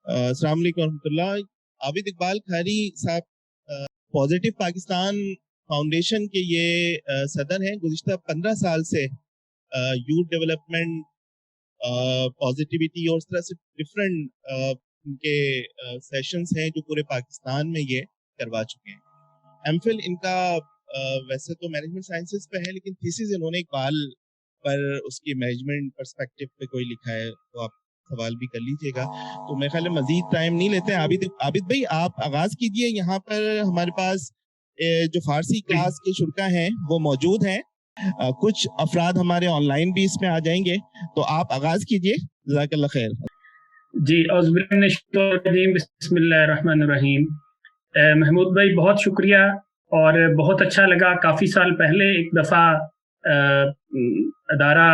अस्सलाम वालेकुम रहमतुल्लाह। आबिद इकबाल खारी साहब पॉजिटिव पाकिस्तान फाउंडेशन के ये सदर हैं। गुज़िश्ता 15 साल से यूथ डेवलपमेंट, पॉजिटिविटी और इस तरह से डिफरेंट इनके सेशंस हैं जो पूरे पाकिस्तान में ये करवा चुके हैं। एमफिल इनका वैसे तो मैनेजमेंट साइंसेस पे है, लेकिन थीसिस इन्होंने इकबाल पर उसकी मैनेजमेंट पर्सपेक्टिव पे कोई लिखा है, तो आप सवाल भी कर लीजिएगा। तो मेरे ख्याल में मजीद टाइम नहीं लेते हैं। आबिद भाई, आप आगाज कीजिए। यहाँ पर हमारे पास जो फारसी क्लास के शुरा हैं वो मौजूद हैं। कुछ अफराद हमारे ऑनलाइन भी इसमें आ जाएंगे, तो आप आगाज कीजिए। जज़ाकल्लाह खैर। जी, बिस्मिल्लाहिर्रहमानिर्रहीम। महमूद भाई बहुत शुक्रिया, और बहुत अच्छा लगा। काफ़ी साल पहले एक दफ़ा अदारा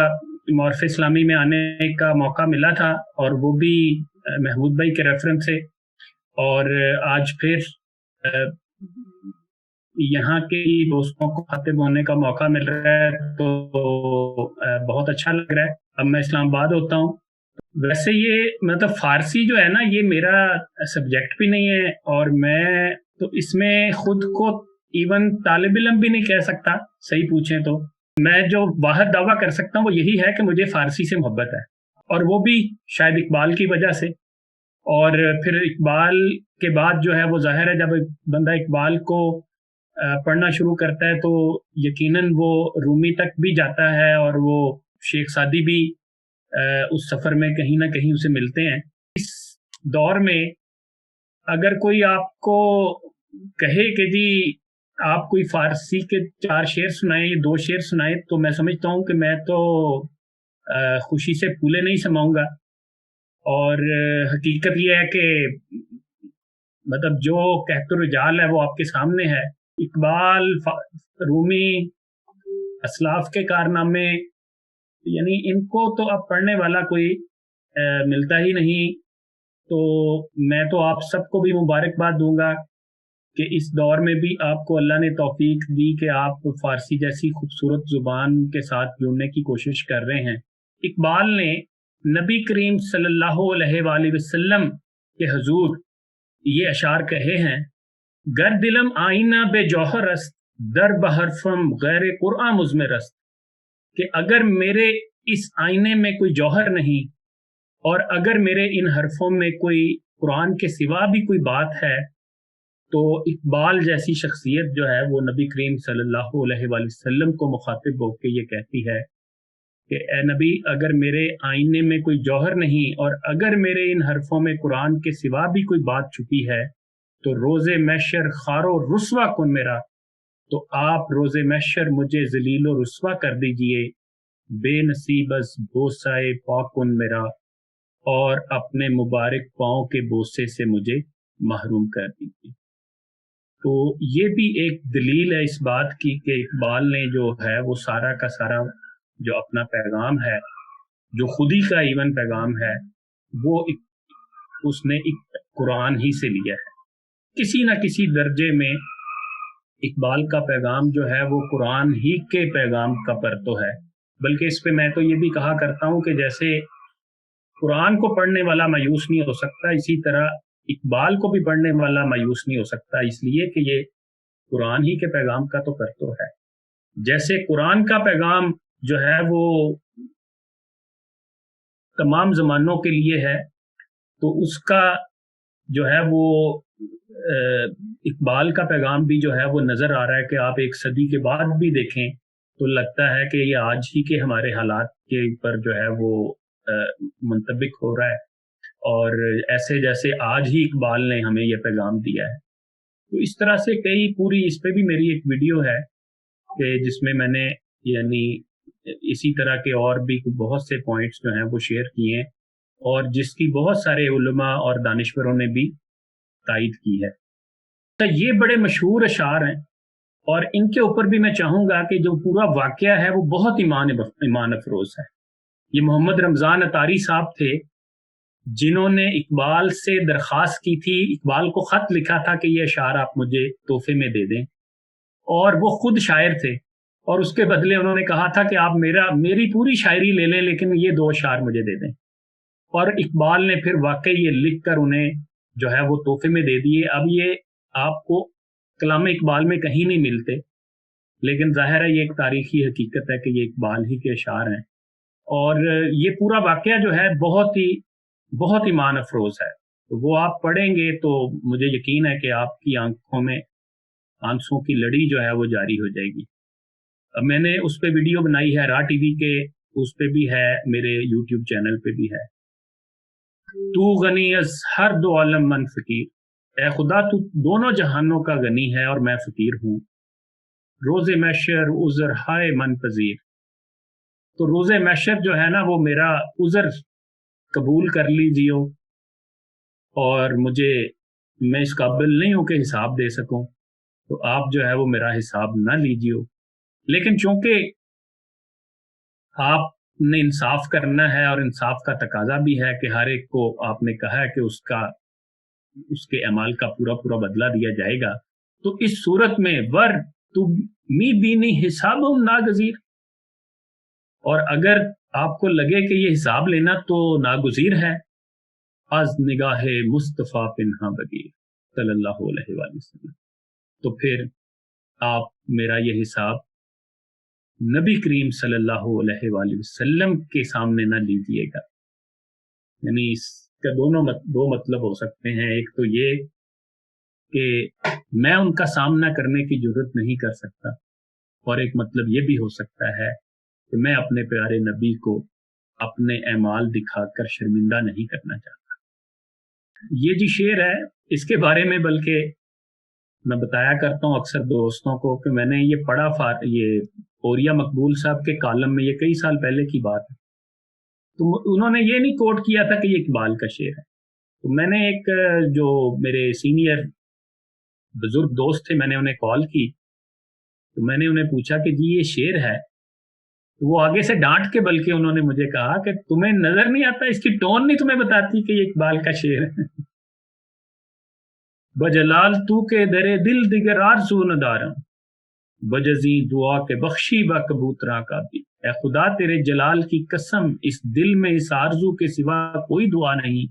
मौरफ़ इस्लामी में आने का मौका मिला था, और वो भी महमूद भाई के रेफरेंस से, और आज फिर यहाँ के दोस्तों को खातिब होने का मौका मिल रहा है, तो बहुत अच्छा लग रहा है। अब मैं इस्लामाबाद होता हूँ। वैसे ये मतलब फ़ारसी जो है ना, ये मेरा सब्जेक्ट भी नहीं है, और मैं तो इसमें खुद को इवन तालिब इल्म भी नहीं कह सकता, सही पूछें तो। मैं जो वाहिद दावा कर सकता हूँ वो यही है कि मुझे फ़ारसी से मोहब्बत है, और वो भी शायद इकबाल की वजह से। और फिर इकबाल के बाद जो है वो ज़ाहिर है, जब बंदा इकबाल को पढ़ना शुरू करता है तो यकीनन वो रूमी तक भी जाता है, और वो शेख सादी भी उस सफ़र में कहीं ना कहीं उसे मिलते हैं। इस दौर में अगर कोई आपको कहे कि जी आप कोई फ़ारसी के 4 शेर सुनाए, 2 शेर सुनाए, तो मैं समझता हूँ कि मैं तो खुशी से फूले नहीं समाऊंगा। और हकीकत यह है कि मतलब जो कहतुर रिजाल है वो आपके सामने है। इकबाल, रूमी, असलाफ के कारनामे, यानी इनको तो अब पढ़ने वाला कोई मिलता ही नहीं। तो मैं तो आप सबको भी मुबारकबाद दूंगा कि इस दौर में भी आपको अल्लाह ने तौफीक दी कि आप फ़ारसी जैसी खूबसूरत ज़ुबान के साथ जुड़ने की कोशिश कर रहे हैं। इकबाल ने नबी करीम सल्लल्लाहु अलैहि वसल्लम के हुजूर ये अशार कहे हैं, गर दिलम आईना बे जौहर रस्त, दर बहरफम गैर कुरआ मुज़मे रस्त, कि अगर मेरे इस आईने में कोई जौहर नहीं, और अगर मेरे इन हरफों में कोई कुरान के सिवा भी कोई बात है, तो इकबाल जैसी शख्सियत जो है वो नबी करीम सल्लल्लाहु अलैहि वसल्लम को मुखातिब होकर ये कहती है कि ए नबी, अगर मेरे आईने में कोई जौहर नहीं, और अगर मेरे इन हरफों में कुरान के सिवा भी कोई बात छुपी है, तो रोज़े महशर खारो रुस्वा कुन मेरा, तो आप रोज़े महशर मुझे जलीलो रुस्वा कर दीजिए, बेनसीबस बोसाए पाकुन मेरा, और अपने मुबारक पाँव के बोसे से मुझे महरूम कर दीजिए। तो ये भी एक दलील है इस बात की कि इकबाल ने जो है वो सारा का सारा जो अपना पैगाम है, जो खुदी का इवन पैगाम है, वो उसने कुरान ही से लिया है। किसी न किसी दर्जे में इकबाल का पैगाम जो है वो कुरान ही के पैगाम का परतो है। बल्कि इस पे मैं तो ये भी कहा करता हूँ कि जैसे कुरान को पढ़ने वाला मायूस नहीं हो सकता, इसी तरह इकबाल को भी पढ़ने वाला मायूस नहीं हो सकता, इसलिए कि ये कुरान ही के पैगाम का तो परतो है। जैसे कुरान का पैगाम जो है वो तमाम ज़मानों के लिए है, तो उसका जो है वो इकबाल का पैगाम भी जो है वो नज़र आ रहा है कि आप एक सदी के बाद भी देखें तो लगता है कि ये आज ही के हमारे हालात के ऊपर जो है वो मुंतबिक हो रहा है, और ऐसे जैसे आज ही इकबाल ने हमें ये पैगाम दिया है। तो इस तरह से कई पूरी, इस पे भी मेरी एक वीडियो है कि जिसमें मैंने यानी इसी तरह के और भी बहुत से पॉइंट्स जो हैं वो शेयर किए हैं, और जिसकी बहुत सारे उलमा और दानिश्वरों ने भी तायद की है। तो ये बड़े मशहूर अशार हैं, और इनके ऊपर भी मैं चाहूँगा कि जो पूरा वाक़या है वो बहुत ईमान अफरोज़ है। ये मोहम्मद रमज़ान अतारी साहब थे जिन्होंने इकबाल से दरख्वास्त की थी, इकबाल को ख़त लिखा था कि ये अशार आप मुझे तोहफे में दे दें, और वो खुद शायर थे, और उसके बदले उन्होंने कहा था कि आप मेरी पूरी शायरी ले लें, लेकिन ये 2 अशार मुझे दे दें। اور اقبال نے پھر واقعی یہ لکھ کر انہیں جو ہے وہ تحفے میں دے دیے. اب یہ آپ کو کلام اقبال میں کہیں نہیں ملتے، لیکن ظاہر ہے یہ ایک تاریخی حقیقت ہے کہ یہ اقبال ہی کے اشعار ہیں. اور یہ پورا واقعہ جو ہے بہت ہی مان افروز ہے. وہ آپ پڑھیں گے تو مجھے یقین ہے کہ آپ کی آنکھوں میں آنسوں کی لڑی جو ہے وہ جاری ہو جائے گی. اب میں نے اس پہ ویڈیو بنائی ہے را ٹی وی کے، اس پہ بھی ہے، میرے یوٹیوب چینل پہ بھی ہے. تو غنی از ہر دو عالم من فقیر، اے خدا تو دونوں جہانوں کا غنی ہے اور میں فقیر ہوں. روز محشر عذر ہائے من پذیر، تو روز محشر جو ہے نا وہ میرا عذر قبول کر لیجیو، اور میں اس قابل نہیں ہوں کہ حساب دے سکوں، تو آپ جو ہے وہ میرا حساب نہ لیجیو. لیکن چونکہ آپ نے انصاف کرنا ہے اور انصاف کا تقاضا بھی ہے کہ ہر ایک کو آپ نے کہا ہے کہ اس کے اعمال کا پورا بدلہ دیا جائے گا، تو اس صورت میں ور تو می بینی حساب ناگزیر، اور اگر آپ کو لگے کہ یہ حساب لینا تو ناگزیر ہے، از نگاہ مصطفیٰ پنہا بگیر صلی اللہ علیہ وآلہ وسلم، تو پھر آپ میرا یہ حساب نبی کریم صلی اللہ علیہ وآلہ وسلم کے سامنے نہ لیجیے گا. یعنی اس کا دو مطلب ہو سکتے ہیں. ایک تو یہ کہ میں ان کا سامنا کرنے کی جرت نہیں کر سکتا، اور ایک مطلب یہ بھی ہو سکتا ہے کہ میں اپنے پیارے نبی کو اپنے اعمال دکھا کر شرمندہ نہیں کرنا چاہتا. یہ جی شعر ہے، اس کے بارے میں بلکہ میں بتایا کرتا ہوں اکثر دوستوں کو کہ میں نے یہ پڑھا یہ اوریا مقبول صاحب کے کالم میں، یہ کئی سال پہلے کی بات ہے، تو انہوں نے یہ نہیں کوٹ کیا تھا کہ یہ اقبال کا شعر ہے. تو میں نے ایک جو میرے سینئر بزرگ دوست تھے، میں نے انہیں کال کی، تو میں نے انہیں پوچھا کہ جی یہ شعر ہے. وہ آگے سے ڈانٹ کے بلکہ انہوں نے مجھے کہا کہ تمہیں نظر نہیں آتا، اس کی ٹون نہیں تمہیں بتاتی کہ یہ اقبال کا شعر ہے. بجلال تو کے درے دل دیگر آرزو ندارم، بجزی دعا کے بخشی با کبوتراں کا بھی. اے خدا تیرے جلال کی قسم، اس دل میں اس آرزو کے سوا کوئی دعا نہیں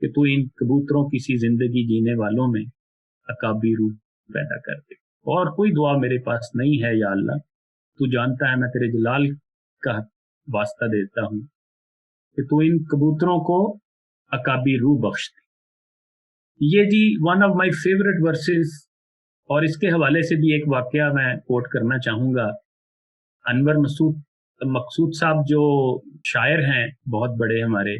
کہ تو ان کبوتروں کی سی زندگی جینے والوں میں اکابی روح پیدا کر دے. اور کوئی دعا میرے پاس نہیں ہے یا اللہ، تو جانتا ہے میں تیرے جلال کا واسطہ دیتا ہوں کہ تو ان کبوتروں کو اکابی روح بخش دے. یہ جی one of my favourite verses. اور اس کے حوالے سے بھی ایک واقعہ میں کوٹ کرنا چاہوں گا. انور مقصود صاحب جو شاعر ہیں بہت بڑے ہمارے،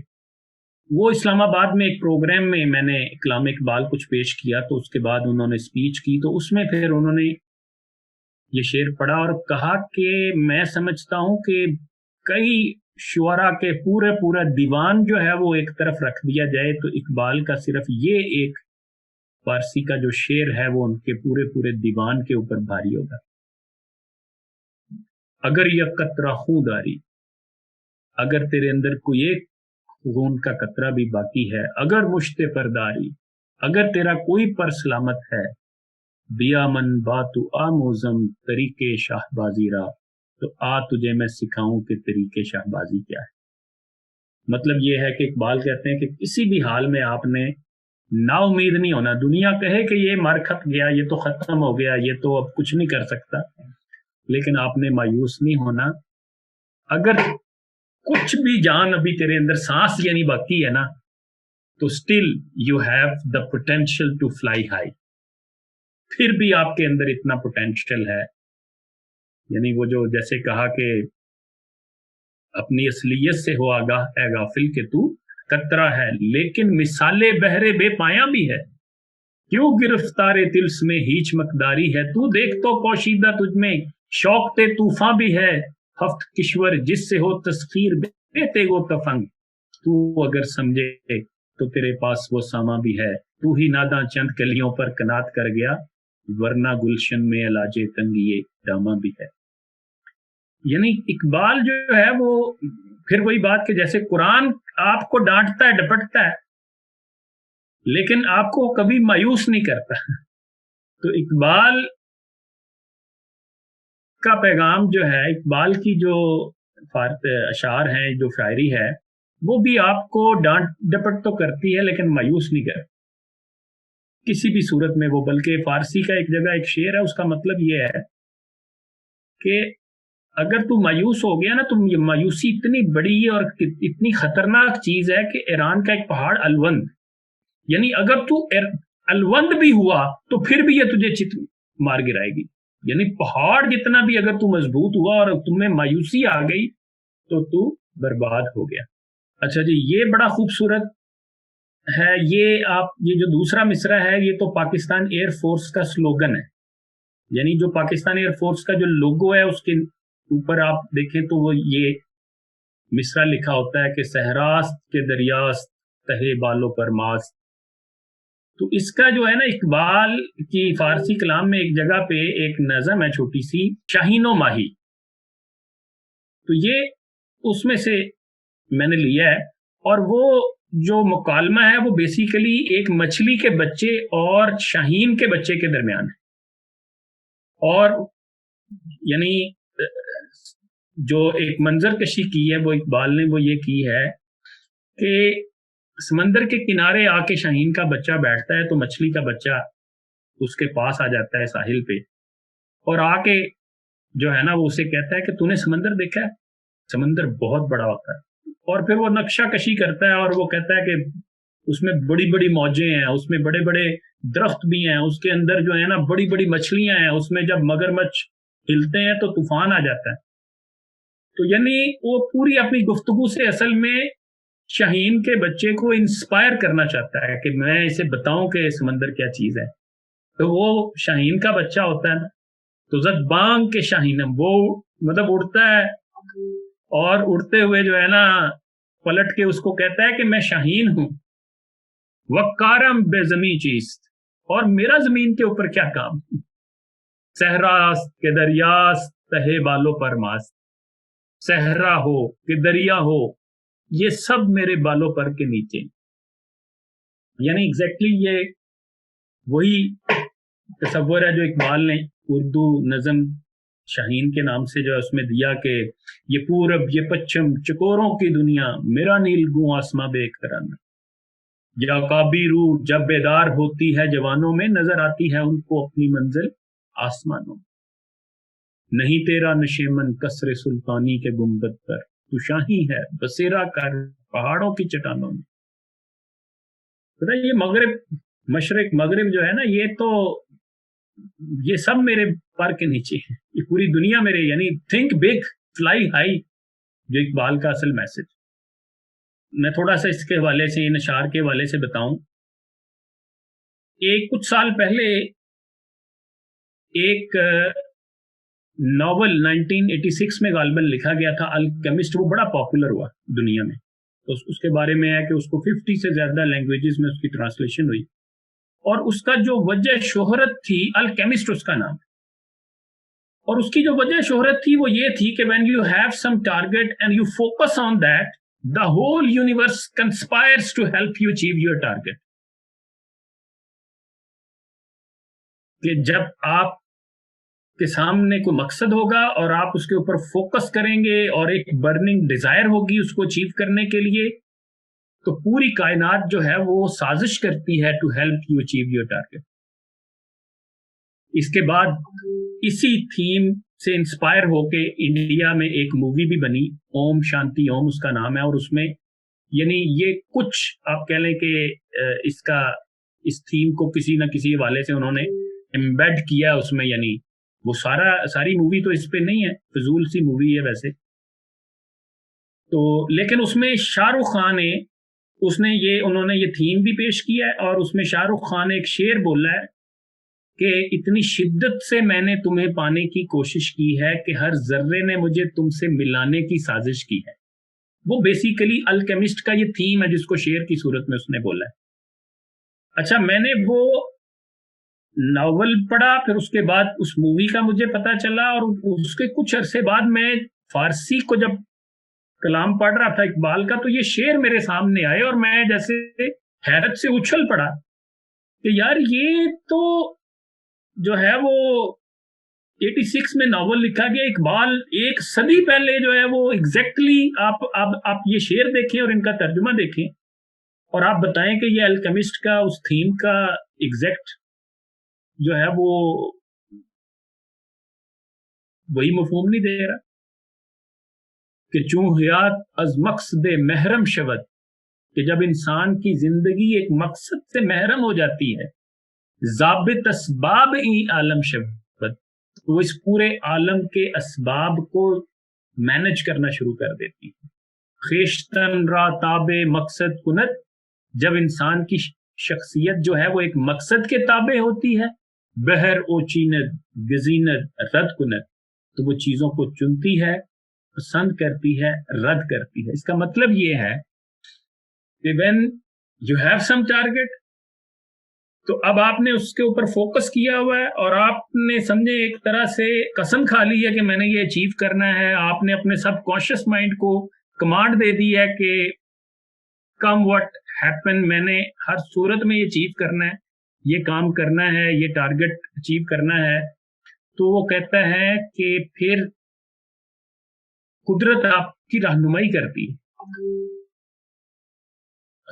وہ اسلام آباد میں ایک پروگرام میں نے کلام اقبال کچھ پیش کیا، تو اس کے بعد انہوں نے اسپیچ کی، تو اس میں پھر انہوں نے یہ شعر پڑھا اور کہا کہ میں سمجھتا ہوں کہ کئی شعراء کے پورا دیوان جو ہے وہ ایک طرف رکھ دیا جائے تو اقبال کا صرف یہ ایک فارسی کا جو شعر ہے وہ ان کے پورے دیوان کے اوپر بھاری ہوگا. اگر یہ قطرہ خون داری، اگر تیرے اندر کوئی ایک خون کا قطرہ بھی باقی ہے، اگر مشت پرداری، اگر تیرا کوئی پر سلامت ہے، بیا من باتو آموزم طریقے شاہبازی را، تو آ تجھے میں سکھاؤں کہ طریقے شاہبازی کیا ہے. مطلب یہ ہے کہ اقبال کہتے ہیں کہ کسی بھی حال میں آپ نے نا امید نہیں ہونا. دنیا کہے کہ یہ مر کھپ گیا، یہ تو ختم ہو گیا، یہ تو اب کچھ نہیں کر سکتا، لیکن آپ نے مایوس نہیں ہونا. اگر کچھ بھی جان ابھی تیرے اندر سانس یعنی باقی ہے نا، تو still you have the potential to fly high. پھر بھی آپ کے اندر اتنا پوٹینشیل ہے. یعنی وہ جو جیسے کہا کہ اپنی اصلیت سے ہو آگاہ اے غافل کہ تو قطرہ ہے، لیکن مثالے بہرے بے پایاں بھی ہے. کیوں گرفتار تلس میں ہیچ مقداری ہے، تو دیکھ تو پوشیدہ تجھ میں شوق تے طوفاں بھی ہے. ہفت کشور جس سے ہو تسخیر بیتے گو تفنگ، تو اگر سمجھے تو تیرے پاس وہ ساما بھی ہے. تو ہی ناداں چند کلیوں پر کنات کر گیا، ورنہ گلشن میں علاج تنگیے داما بھی ہے. یعنی اقبال جو ہے وہ پھر وہی بات کہ جیسے قرآن آپ کو ڈانٹتا ہے، ڈپٹتا ہے، لیکن آپ کو کبھی مایوس نہیں کرتا. تو اقبال کا پیغام جو ہے، اقبال کی جو اشعار ہیں، جو شاعری ہے، وہ بھی آپ کو ڈانٹ ڈپٹ تو کرتی ہے لیکن مایوس نہیں کرتی کسی بھی صورت میں وہ. بلکہ فارسی کا ایک جگہ ایک شعر ہے, اس کا مطلب یہ ہے کہ اگر تو مایوس ہو گیا نا, تو یہ مایوسی اتنی بڑی اور اتنی خطرناک چیز ہے کہ ایران کا ایک پہاڑ الوند, یعنی اگر تو الوند بھی ہوا تو پھر بھی یہ تجھے چت مار گرائے گی. یعنی پہاڑ جتنا بھی اگر تو مضبوط ہوا اور تمہیں مایوسی آ گئی تو برباد ہو گیا. اچھا جی, یہ بڑا خوبصورت ہے. یہ جو دوسرا مصرع ہے یہ تو پاکستان ایئر فورس کا سلوگن ہے. یعنی جو پاکستان ایئر فورس کا جو لوگو ہے اس کے اوپر آپ دیکھیں تو وہ یہ مصرع لکھا ہوتا ہے کہ صحراست کے دریاست تہے بالوں پر ماست. تو اس کا جو ہے نا, اقبال کی فارسی کلام میں ایک جگہ پہ ایک نظم ہے چھوٹی سی, شاہین و ماہی. تو یہ اس میں سے میں نے لیا ہے, اور وہ جو مکالمہ ہے وہ بیسیکلی ایک مچھلی کے بچے اور شاہین کے بچے کے درمیان ہے. اور یعنی جو ایک منظر کشی کی ہے وہ اقبال نے وہ یہ کی ہے کہ سمندر کے کنارے آ کے شاہین کا بچہ بیٹھتا ہے تو مچھلی کا بچہ اس کے پاس آ جاتا ہے ساحل پہ, اور آ کے جو ہے نا وہ اسے کہتا ہے کہ تو نے سمندر دیکھا ہے, سمندر بہت بڑا ہوتا ہے. اور پھر وہ نقشہ کشی کرتا ہے اور وہ کہتا ہے کہ اس میں بڑی بڑی موجیں ہیں, اس میں بڑے بڑے درخت بھی ہیں, اس کے اندر جو ہے نا بڑی بڑی مچھلیاں ہیں, اس میں جب مگرمچھ ہلتے ہیں تو طوفان آ جاتا ہے. تو یعنی وہ پوری اپنی گفتگو سے اصل میں شاہین کے بچے کو انسپائر کرنا چاہتا ہے کہ میں اسے بتاؤں کہ سمندر کیا چیز ہے. تو وہ شاہین کا بچہ ہوتا ہے نا, تو زد بانگ کے شاہینم, وہ مطلب اڑتا ہے اور اڑتے ہوئے جو ہے نا پلٹ کے اس کو کہتا ہے کہ میں شاہین ہوں. وقارم بے زمیں چیست, اور میرا زمین کے اوپر کیا کام, صحراست کے دریاست تہے بالوں پر ماست. صحرا ہو کہ دریا ہو یہ سب میرے بالوں پر کے نیچے. یعنی ایگزیکٹلی یہ وہی تصور ہے جو اقبال نے اردو نظم شاہین کے نام سے جو ہے اس میں دیا کہ یہ پورب یہ پچھم چکوروں کی دنیا, میرا نیل گوں آسماں بے کرن. یا کابی روح جب بیدار ہوتی ہے جوانوں میں, نظر آتی ہے ان کو اپنی منزل آسمانوں میں. نہیں تیرا نشیمن کسر سلطانی کے گنبد پر, تو شاہی ہے بسیرا کر پہاڑوں کی چٹانوں میں. پتہ یہ مغرب مشرق مغرب جو ہے نا, یہ تو یہ سب میرے پر کے نیچے ہیں, یہ پوری دنیا میرے, یعنی تھنک بگ فلائی ہائی, جو اقبال کا اصل میسج. میں تھوڑا سا اس کے حوالے سے, ان اشعار کے حوالے سے بتاؤں. کچھ سال پہلے ایک ناول 1986 میں غالباً لکھا گیا تھا, الکیمسٹ, وہ بڑا پاپولر ہوا دنیا میں. تو اس کے بارے میں ہے کہ اس کو 50 سے زیادہ لینگویجز میں اس کی ٹرانسلیشن ہوئی, اور اس کا جو وجہ شہرت تھی, الکیمسٹ اس کا نام, اور اس کی جو وجہ شہرت تھی وہ یہ تھی کہ when you have some target and you focus on that, the whole universe conspires to help you achieve your target. کہ جب آپ کے سامنے کوئی مقصد ہوگا اور آپ اس کے اوپر فوکس کریں گے اور ایک برننگ ڈیزائر ہوگی اس کو اچیو کرنے کے لیے, تو پوری کائنات جو ہے وہ سازش کرتی ہے to help you achieve your target. اس کے بعد اسی تھیم سے انسپائر ہو کے انڈیا میں ایک مووی بھی بنی, اوم شانتی اوم اس کا نام ہے, اور اس میں یعنی یہ کچھ آپ کہہ لیں کہ اس تھیم کو کسی نہ کسی حوالے سے انہوں نے ایمبیڈ کیا اس میں. یعنی وہ ساری مووی تو اس پہ نہیں ہے, فضول سی مووی ہے ویسے تو, لیکن اس میں شاہ رخ خان نے انہوں نے یہ تھیم بھی پیش کیا ہے, اور اس میں شاہ رخ خان نے ایک شعر بولا ہے کہ اتنی شدت سے میں نے تمہیں پانے کی کوشش کی ہے کہ ہر ذرے نے مجھے تم سے ملانے کی سازش کی ہے. وہ بیسیکلی الکیمسٹ کا یہ تھیم ہے جس کو شعر کی صورت میں اس نے بولا ہے. اچھا, میں نے وہ ناول پڑھا, پھر اس کے بعد اس مووی کا مجھے پتا چلا, اور اس کے کچھ عرصے بعد میں فارسی کو جب کلام پڑھ رہا تھا اقبال کا, تو یہ شعر میرے سامنے آئے, اور میں جیسے حیرت سے اچھل پڑا کہ یار یہ تو جو ہے وہ 86 में नावल लिखा गया। इकबाल एक सदी पहले जो है वो एग्जैक्टली आप ये शेर देखें और इनका तर्जुमा देखें और आप बताएं कि ये अल्केमिस्ट का उस थीम का एग्जैक्ट जो है वो वही मफहूम नहीं दे रहा कि चूं हयात अज मकसद महरम शवद, कि जब इंसान की जिंदगी एक मकसद से महरम हो जाती है, ज़ाबित असबाब ई आलम शवद, तो इस पूरे आलम के असबाब को मैनेज करना शुरू कर देती है। खेशतन रा ताबे मकसद कुनत, जब इंसान की शख्सियत जो है वो एक मकसद के ताबे होती है, बहर ओचीनत गजीनत रद कुनत, तो वो चीजों को चुनती है, पसंद करती है, रद्द करती है। इसका मतलब ये है कि when you have some target, तो अब आपने उसके ऊपर फोकस किया हुआ है और आपने समझे एक तरह से कसम खा ली है कि मैंने ये अचीव करना है। आपने अपने सब कॉन्शियस माइंड को कमांड दे दी है कि कम व्हाट हैपन, मैंने हर सूरत में ये अचीव करना है, ये काम करना है, ये टारगेट अचीव करना है। तो वो कहता है कि फिर कुदरत आपकी रहनुमाई करती है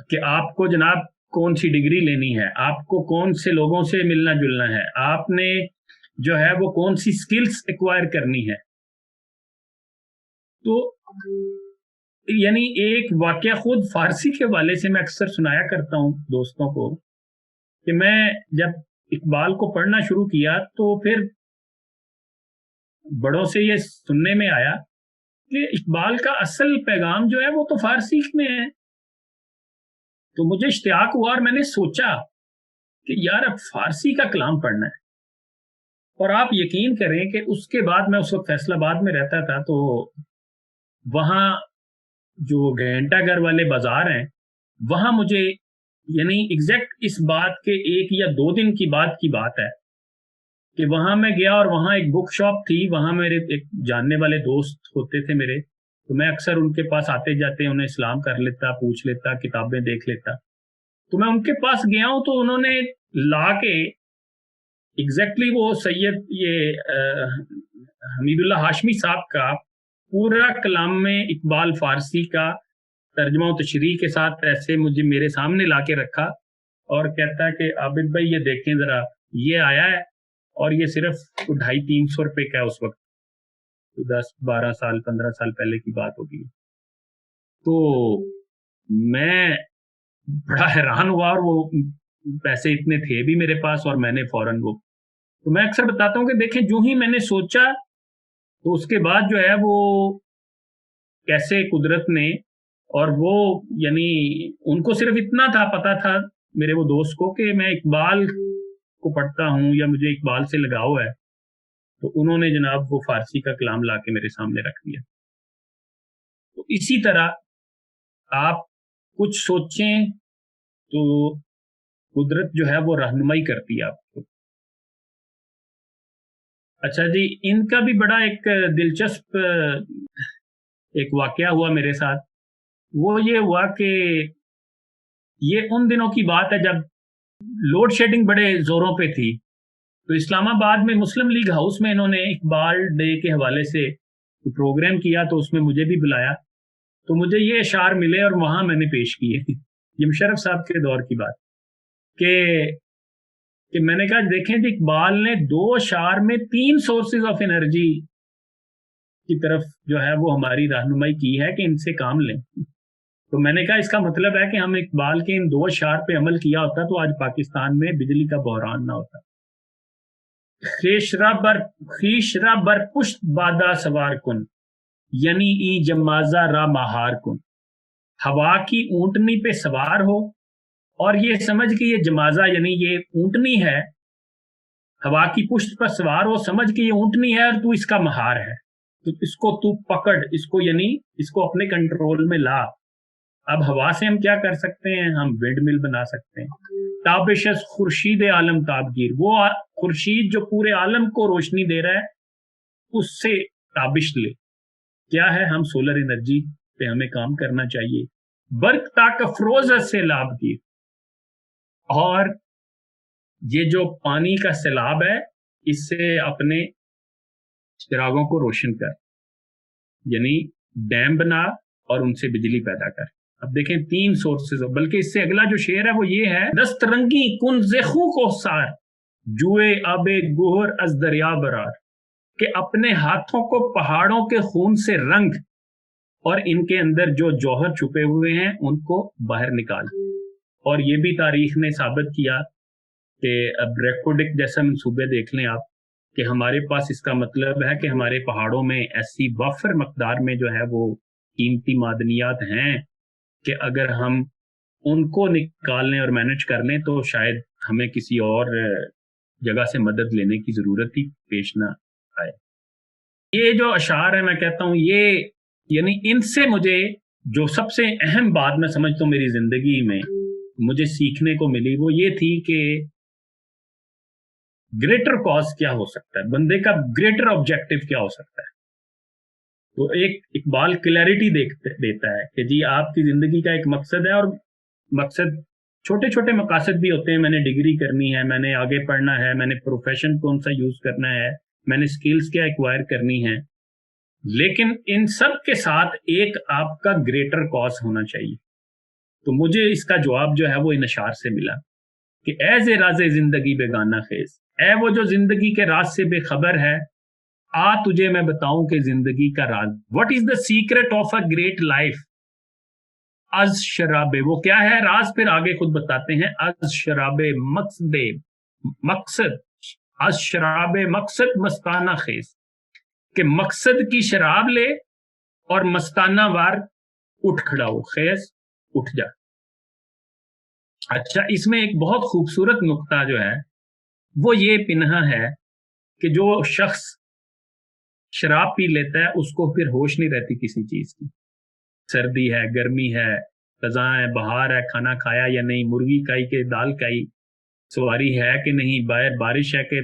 कि आपको जनाब कौन सी डिग्री लेनी है, आपको कौन से लोगों से मिलना जुलना है, आपने जो है वो कौन सी स्किल्स एक्वायर करनी है। तो यानी एक वाकया खुद फारसी के हवाले से मैं अक्सर सुनाया करता हूं दोस्तों को कि मैं जब इकबाल को पढ़ना शुरू किया तो फिर बड़ों से ये सुनने में आया कि इकबाल का असल पैगाम जो है वो तो फारसी में है। तो मुझे इश्तियाक हुआ और मैंने सोचा कि यार अब फारसी का कलाम पढ़ना है। और आप यकीन करें कि उसके बाद मैं उस वक्त फैसलाबाद में रहता था, तो वहाँ जो घंटाघर वाले बाजार हैं वहाँ मुझे यानी एग्जैक्ट इस बात के 1 या 2 दिन की बात है कि वहाँ मैं गया और वहाँ एक बुक शॉप थी। वहाँ मेरे एक जानने वाले दोस्त होते थे मेरे, तो मैं अक्सर उनके पास आते जाते उन्हें सलाम कर लेता, पूछ लेता, किताबें देख लेता। तो मैं उनके पास गया हूँ तो उन्होंने ला के एग्जैक्टली वो सैयद ये हमीदुल्लाह हाशमी साहब का पूरा कलाम में इकबाल फारसी का तर्जमा और तशरीह के साथ ऐसे मुझे मेरे सामने ला के रखा और कहता है कि आबिद भाई ये देखें जरा, ये आया है और ये सिर्फ 250-300 रुपए का है। उस वक्त तो 10-12 साल 15 साल पहले की बात होगी। तो मैं बड़ा हैरान हुआ और वो पैसे इतने थे भी मेरे पास और मैंने फौरन वो, तो मैं अक्सर बताता हूँ कि देखें जो ही मैंने सोचा तो उसके बाद जो है वो कैसे कुदरत ने, और वो यानी उनको सिर्फ इतना था, पता था मेरे वो दोस्त को कि मैं इकबाल को पढ़ता हूँ या मुझे इकबाल से लगाव है, तो उन्होंने जनाब वो फारसी का कलाम ला के मेरे सामने रख दिया। तो इसी तरह आप कुछ सोचें तो कुदरत जो है वो रहनुमाई करती है आपको। अच्छा जी, इनका भी बड़ा एक दिलचस्प एक वाकया हुआ मेरे साथ। वो ये हुआ कि ये उन दिनों की बात है जब लोड शेडिंग बड़े जोरों पे थी। तो इस्लामाबाद में मुस्लिम लीग हाउस में इन्होंने इकबाल डे के हवाले से प्रोग्राम किया, तो उसमें मुझे भी बुलाया। तो मुझे ये अशार मिले और वहां मैंने पेश किए। ये मुशर्रफ साहब के दौर की बात कि मैंने कहा देखें कि इकबाल ने 2 अशार में 3 सोर्सेज ऑफ एनर्जी की तरफ जो है वो हमारी रहनुमाई की है कि इनसे काम लें। तो मैंने कहा इसका मतलब है कि हम इकबाल के इन 2 अशार पे अमल किया होता तो आज पाकिस्तान में बिजली का बहरान ना होता। खीशरा बर पुश्त बादा सवार कुन, यानी ई जमाजा रा महार कुन, हवा की ऊंटनी पे सवार हो और ये समझ के ये जमाजा यानी ये ऊंटनी है, हवा की पुश्त पर सवार हो, समझ के ये ऊंटनी है और तू इसका महार है, तो इसको तू पकड़, इसको यानी इसको अपने कंट्रोल में ला। अब हवा से हम क्या कर सकते हैं? हम विंड मिल बना सकते हैं। ताबिशस खुर्शीद आलम ताबगीर, वो खुर्शीद जो पूरे आलम को रोशनी दे रहा है उससे ताबिश ले। क्या है? हम सोलर एनर्जी पे हमें काम करना चाहिए। बर्क ताक अफरोज से लाभगीर, और ये जो पानी का सैलाब है इससे अपने चिरागों को रोशन कर, यानी डैम बना और उनसे बिजली पैदा कर। अब देखें 3 सोर्सेज, बल्कि इससे अगला जो शेर है वो ये है, दस्तरंगी कुन जेखू को सार जुए आबे गोहर अज दरिया बरार, कि अपने हाथों को पहाड़ों के खून से रंग और इनके अंदर जो जौहर छुपे हुए हैं उनको बाहर निकाल। और ये भी तारीख ने साबित किया कि अब रेकोडिक जैसे मंसूबे देख लें आप, कि हमारे पास इसका मतलब है कि हमारे पहाड़ों में ऐसी वाफर मकदार में जो है वो कीमती मादनियात हैं कि अगर हम उनको निकाल लें और मैनेज कर लें तो शायद हमें किसी और जगह से मदद लेने की ज़रूरत ही पेश ना आए। ये जो अशार है, मैं कहता हूँ ये, यानी इनसे मुझे जो सबसे अहम बात मैं समझता हूँ मेरी ज़िंदगी में मुझे सीखने को मिली वो ये थी कि ग्रेटर कॉज क्या हो सकता है, बंदे का ग्रेटर ऑब्जेक्टिव क्या हो सकता है। तो एक इकबाल क्लैरिटी देता है कि जी आपकी ज़िंदगी का एक मकसद है, और मकसद छोटे छोटे मकासद भी होते हैं, मैंने डिग्री करनी है, मैंने आगे पढ़ना है, मैंने प्रोफेशन कौन सा यूज़ करना है, मैंने स्किल्स क्या एक्वायर करनी है, लेकिन इन सब के साथ एक आपका ग्रेटर कॉज होना चाहिए। तो मुझे इसका जवाब जो है वो इन अशार से मिला कि ऐज़े राज़े ज़िंदगी बेगाना खेज, ऐ वो जो ज़िंदगी के राज से बेखबर है, आ तुझे मैं बताऊं कि ज़िंदगी का राज, what is the secret of a great life, अज शराबे, वो क्या है राज, फिर आगे खुद बताते हैं, अज शराबे मकसदे मकसद, अज शराबे मकसद मस्ताना खेज, कि मकसद की शराब ले और मस्ताना वार उठ खड़ा हो, खेज उठ जा। अच्छा, इसमें एक बहुत खूबसूरत नुक्ता जो है वो ये पिन्हा है कि जो शख्स शराब पी लेता है उसको फिर होश नहीं रहती किसी चीज की, सर्दी है, गर्मी है, खज़ां है, बहार है, खाना खाया या नहीं, मुर्गी खाई के दाल खाई, सवारी है कि नहीं, बाहर बारिश है कि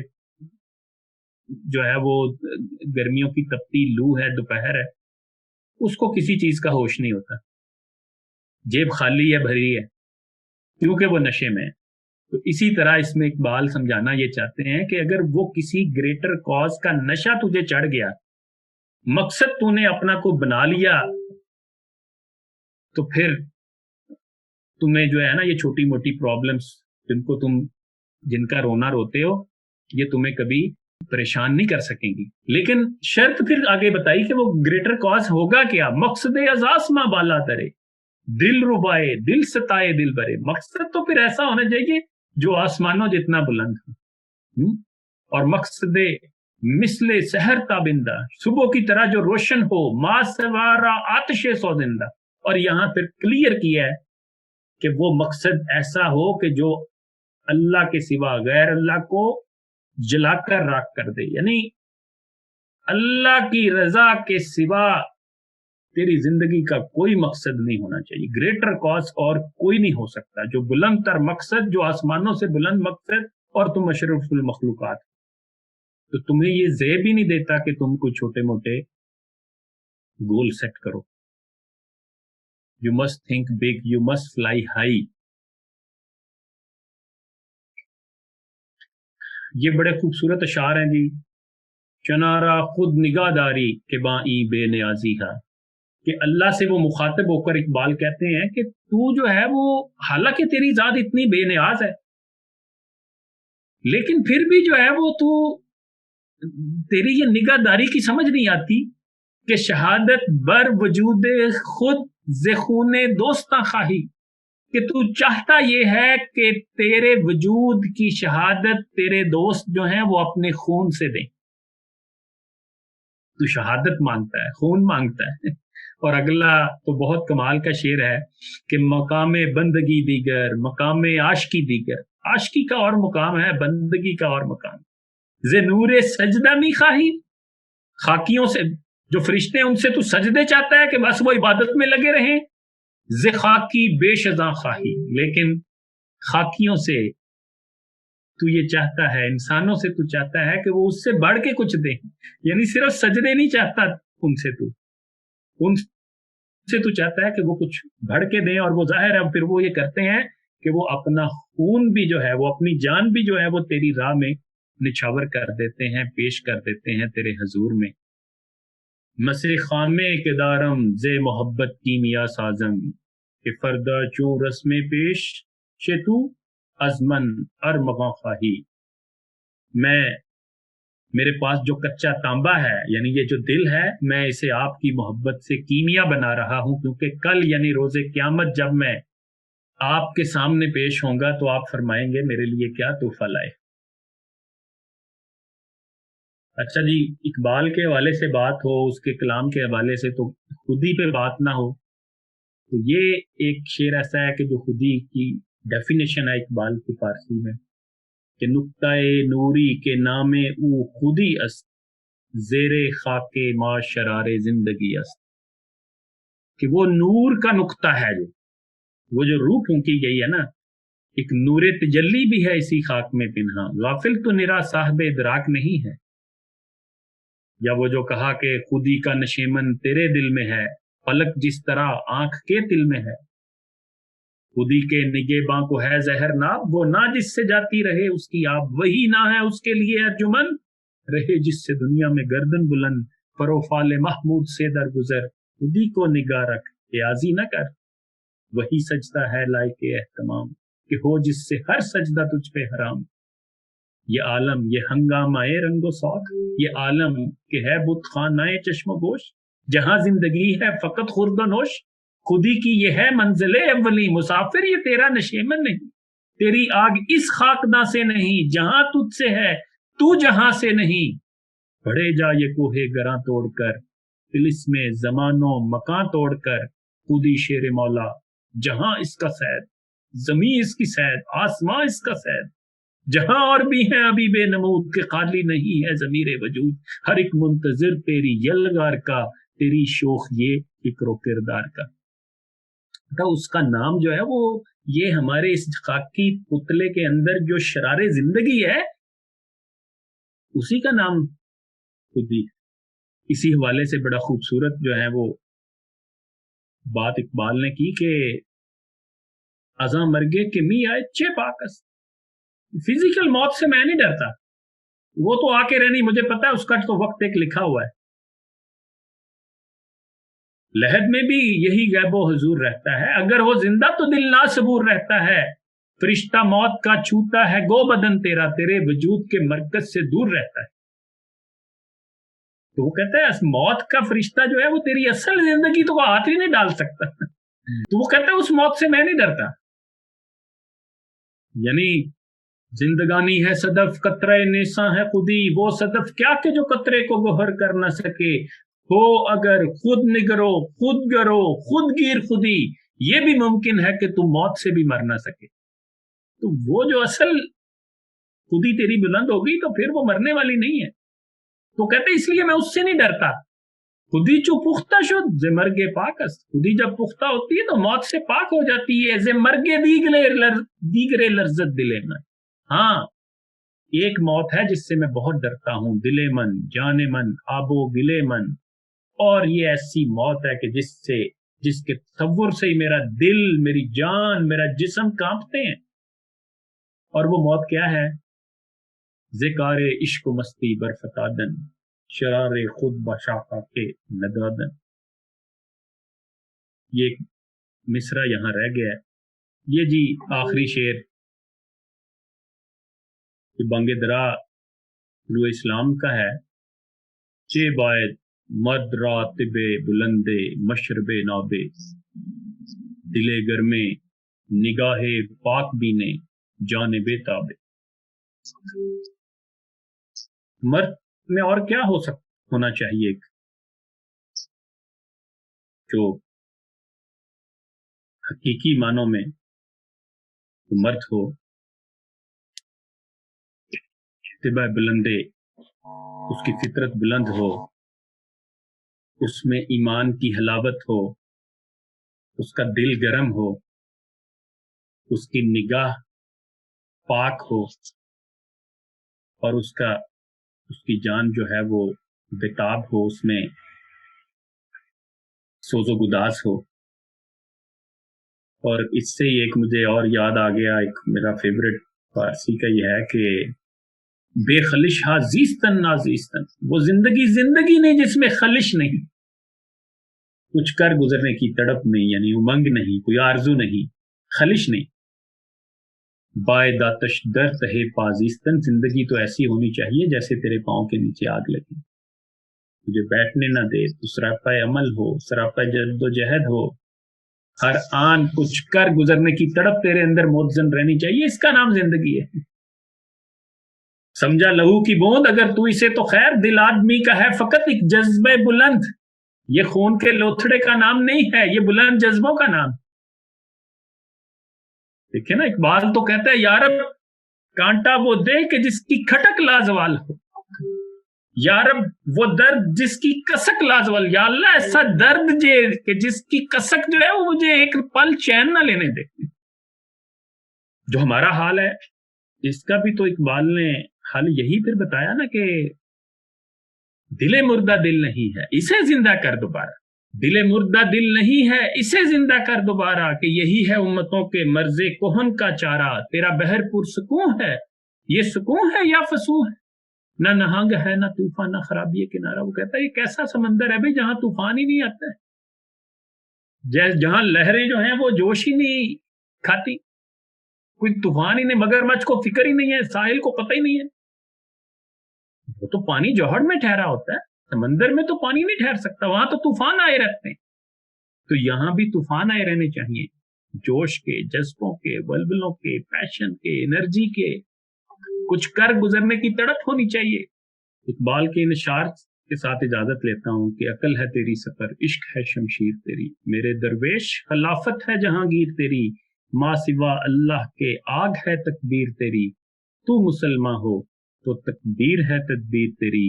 जो है वो गर्मियों की तपती लू है, दोपहर है, उसको किसी चीज का होश नहीं होता, जेब खाली है भरी है, क्योंकि वो नशे में है। तो इसी तरह इसमें इकबाल समझाना ये चाहते हैं कि अगर वो किसी ग्रेटर कॉज का नशा तुझे चढ़ गया, मकसद तूने अपना को बना लिया, तो फिर तुम्हें जो है ना ये छोटी मोटी प्रॉब्लम्स जिनका रोना रोते हो, ये तुम्हें कभी परेशान नहीं कर सकेंगी। लेकिन शर्त फिर आगे बताई कि वो ग्रेटर कॉज होगा क्या, मकसद अज़ास्मा बाला तरे, दिल रुबाए दिल सताए दिल बरे, मकसद तो फिर ऐसा होना चाहिए जो आसमानों जितना बुलंद हो, और मकसद मिसले सहर ताबिंदा, सुबह की तरह जो रोशन हो, मा सवारा आतिशे सौजिंदा। और यहां फिर क्लियर किया है कि वो मकसद ऐसा हो कि जो अल्लाह के सिवा गैर अल्लाह को जलाकर राख कर दे, यानी अल्लाह की रजा के सिवा तेरी जिंदगी का कोई मकसद नहीं होना चाहिए, ग्रेटर कॉज और कोई नहीं हो सकता, जो बुलंद तर मकसद, जो आसमानों से बुलंद मकसद, और तुम अशरफुल मखलूकात, तो तुम्हें ये ज़ेब ही नहीं देता कि तुम कोई छोटे मोटे गोल सेट करो। You must think big, you must fly high. ये बड़े खूबसूरत अशार हैं जी। चनारा खुद निगाहदारी के बाई बेनियाजी है, कि अल्लाह से वो मुखातिब होकर इकबाल कहते हैं कि तू जो है वो, हालांकि तेरी जात इतनी बेनियाज है, लेकिन फिर भी जो है वो तू, तेरी ये निगाहदारी की समझ नहीं आती कि शहादत बर वजूद खुद ज़ेख़ूने दोस्ता खाही, कि तू चाहता ये है कि तेरे वजूद की शहादत तेरे दोस्त जो हैं वो अपने खून से दें। तू शहादत मांगता है, खून मांगता है। और अगला तो बहुत कमाल का शेर है कि मकामे बंदगी दीगर मकामे आशकी दीगर, आशकी का और मुकाम है, बंदगी का और मुकाम, जे नूरे सजदा मी खाही, खाकियों से जो फरिश्ते हैं उनसे तू सजदे चाहता है कि बस वो इबादत में लगे रहें, जे खाकी बेशज़ा खाही, लेकिन खाकियों से तू ये चाहता है, इंसानों से तू चाहता है कि वो उससे बढ़ के कुछ दे, यानी सिर्फ सजदे नहीं चाहता उनसे, उनसे तू चाहता है कि वो कुछ बढ़ के दें, और वो जाहिर है फिर वो ये करते हैं कि वो अपना खून भी जो है, वो अपनी जान भी जो है वो तेरी राह में निछावर कर देते हैं, पेश कर देते हैं तेरे हजूर में। मसे खामे के दारम जे मोहब्बत कीमिया साजम कि फरदा चू रस्म पेश शेतु अजमन अरमगा खाही। मैं, मेरे पास जो कच्चा तांबा है यानी ये जो दिल है, मैं इसे आपकी मोहब्बत से कीमिया बना रहा हूं, क्योंकि कल यानी रोजे क़यामत जब मैं आपके सामने पेश होऊंगा तो आप फरमाएंगे मेरे लिए क्या तोहफा लाए। अच्छा जी, इकबाल के हवाले से बात हो, उसके कलाम के हवाले से, तो खुदी पे बात ना हो। तो ये एक शेर ऐसा है कि जो खुदी की डेफिनेशन है इकबाल की फारसी में कि नुक्ताए नूरी के नामे ऊ खुदी अस्त जेरे खाके मा शरारे जिंदगी अस्त, कि वो नूर का नुक्ता है, जो वो जो रूह फूंकी गई है ना, एक नूरे तजल्ली भी है इसी खाक में पिन्हा, गाफिल तो निरा साहब इदराक नहीं है। या वो जो कहा कि खुदी का नशेमन तेरे दिल में है, पलक जिस तरह आंख के तिल में है। खुदी के निगेबां को है जहर नाब, वो ना जिससे जाती रहे उसकी आप, वही ना है उसके लिए अर्जुमन, रहे जिससे दुनिया में गर्दन बुलंद, फरोफाल महमूद से दरगुजर। खुदी को निगाह रख याजी न कर, वही सजदा है लायके एहतमाम, कि हो जिससे हर सजदा तुझ पे हराम। ये आलम ये हंगामाए रंगो सौख, ये आलम के है बुत खानाए चश्म गोश, जहां जिंदगी है फकत खुर्दनोश, खुदी की ये है मंजिले अव्वली, मुसाफिर ये तेरा नशेमन नहीं, तेरी आग इस खाकदा से नहीं, जहां तुझसे है तू जहां से नहीं। बढ़े जा ये कोहे गरा तोड़कर, तिलिस्मे जमानो मकान तोड़कर, खुदी शेर मौला जहां इसका सैद, जमी इसकी सैद आसमां इसका सैद, जहां और भी हैं अभी बेनमूद के खाली नहीं है ज़मीरे वजूद, हर एक मुंतजिर तेरी यलगार का, तेरी शोख ये फिक्रो किरदार का। तो उसका नाम जो है वो ये हमारे इस खाकी पुतले के अंदर जो शरारे जिंदगी है उसी का नाम खुदी। इसी हवाले से बड़ा खूबसूरत जो है वो बात इकबाल ने की कि अजा मरगे के मी आए चे पाकस, फिजिकल मौत से मैं नहीं डरता, वो तो आके रहनी, मुझे पता है उसका तो वक्त एक लिखा हुआ है। लहद में भी यही गैबो हुजूर रहता है, अगर वो जिंदा तो दिल ना सबूर रहता है, फरिश्ता मौत का छूता है गो बदन तेरा, तेरे वजूद के मरकज से दूर रहता है। तो वो कहता है मौत का फरिश्ता जो है वो तेरी असल जिंदगी तो वो हाथ ही नहीं डाल सकता। तो वो कहता है उस मौत से मैं नहीं डरता। यानी जिंदगानी है सदफ कतरे नेसा है खुदी, वो सदफ क्या के जो कतरे को गोहर कर न सके, हो अगर खुद निगरो खुद गरो खुद गिर खुदी, ये भी मुमकिन है कि तुम मौत से भी मर ना सके। तो वो जो असल खुदी तेरी बुलंद होगी तो फिर वो मरने वाली नहीं है। तो कहते इसलिए मैं उससे नहीं डरता। खुदी चो पुख्ता शुद्ध जे मरगे पाकस, खुदी जब पुख्ता होती है तो मौत से पाक हो जाती है। जे मरगे दीगरे लर्जत दिले में, हाँ एक मौत है जिससे मैं बहुत डरता हूं, दिले मन जाने मन आबो गिले मन, और ये ऐसी मौत है कि जिसके तसव्वुर से ही मेरा दिल मेरी जान मेरा जिस्म कांपते हैं। और वो मौत क्या है? ज़िकारे इश्क मस्ती बरफतादन, शरारे खुद बशाखा के नदादन। ये मिसरा यहाँ रह गया है। ये जी आखिरी शेर बांगे दरा रू इस्लाम का है। चे बायद मर्द रातिबे बुलंदे मशरबे नाबे, दिले गर्मे निगाहे पाक बीने जाने बेताबे। मर्द में और क्या होना चाहिए जो हकीकी मानों में मर्द हो। तिबा बुलंदे, उसकी फितरत बुलंद हो, उसमें ईमान की हलावत हो, उसका दिल गर्म हो, उसकी निगाह पाक हो, और उसकी जान जो है वो बेताब हो, उसमें सोजो गुदास हो। और इससे ही एक मुझे और याद आ गया, एक मेरा फेवरेट फारसी का ये है कि بے خلش ہا زیستن نازیستن، وہ زندگی زندگی نہیں جس میں خلش نہیں، کچھ کر گزرنے کی تڑپ نہیں، یعنی امنگ نہیں، کوئی آرزو نہیں، خلش نہیں۔ بائے داتش در تہے پازیستن، زندگی تو ایسی ہونی چاہیے جیسے تیرے پاؤں کے نیچے آگ لگی، تجھے بیٹھنے نہ دے، تو سراپا عمل ہو، سراپا جد و جہد ہو، ہر آن کچھ کر گزرنے کی تڑپ تیرے اندر متزن رہنی چاہیے، اس کا نام زندگی ہے۔ سمجھا لہو کی بوند اگر تو اسے تو خیر، دل آدمی کا ہے فقط ایک جذبہ بلند، یہ خون کے لوتھڑے کا نام نہیں ہے، یہ بلند جذبوں کا نام۔ دیکھیں نا، اقبال تو کہتا ہے یارب کانٹا وہ دے کہ جس کی کھٹک لازوال ہو، یارب وہ درد جس کی کسک لازوال، یا اللہ ایسا درد کہ جس کی کسک جو ہے وہ مجھے ایک پل چین نہ لینے دے۔ جو ہمارا حال ہے اس کا بھی تو اقبال نے حال یہی پھر بتایا نا کہ دل مردہ دل نہیں ہے اسے زندہ کر دوبارہ، دل مردہ دل نہیں ہے اسے زندہ کر دوبارہ، کہ یہی ہے امتوں کے مرض کوہن کا چارہ، تیرا بحر پرسکون ہے یہ سکون ہے یا فسون ہے، نہ نہنگ ہے نہ طوفان نہ خرابی کنارہ۔ وہ کہتا ہے یہ کیسا سمندر ہے بھئی جہاں طوفان ہی نہیں آتا ہے، جہاں لہریں جو ہیں وہ جوش ہی نہیں کھاتی، کوئی طوفان ہی نہیں، مگرمچھ کو فکر ہی نہیں ہے، ساحل کو پتہ ہی نہیں ہے، وہ تو پانی جوہر میں ٹھہرا ہوتا ہے، سمندر میں تو پانی نہیں ٹھہر سکتا، وہاں تو طوفان آئے رہتے ہیں۔ تو یہاں بھی طوفان آئے رہنے چاہیے، جوش کے، جذبوں کے، ولولوں کے، پیشن کے، انرجی کے، کچھ کر گزرنے کی تڑپ ہونی چاہیے۔ اقبال کے ان اشعار کے ساتھ اجازت لیتا ہوں کہ عقل ہے تیری سفر، عشق ہے شمشیر تیری، میرے درویش خلافت ہے جہانگیر تیری، ما سوا اللہ کے آگ ہے تکبیر تیری، تو مسلمان ہو تو تکبیر ہے تدبیر تیری،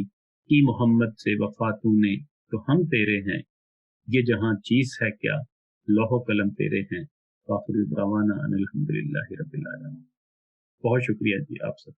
کی محمد سے وفا تو نے تو ہم تیرے ہیں، یہ جہاں چیز ہے کیا لوح و قلم تیرے ہیں۔ آخر دعوانا ان الحمدللہ رب العالمین۔ بہت شکریہ جی آپ سب۔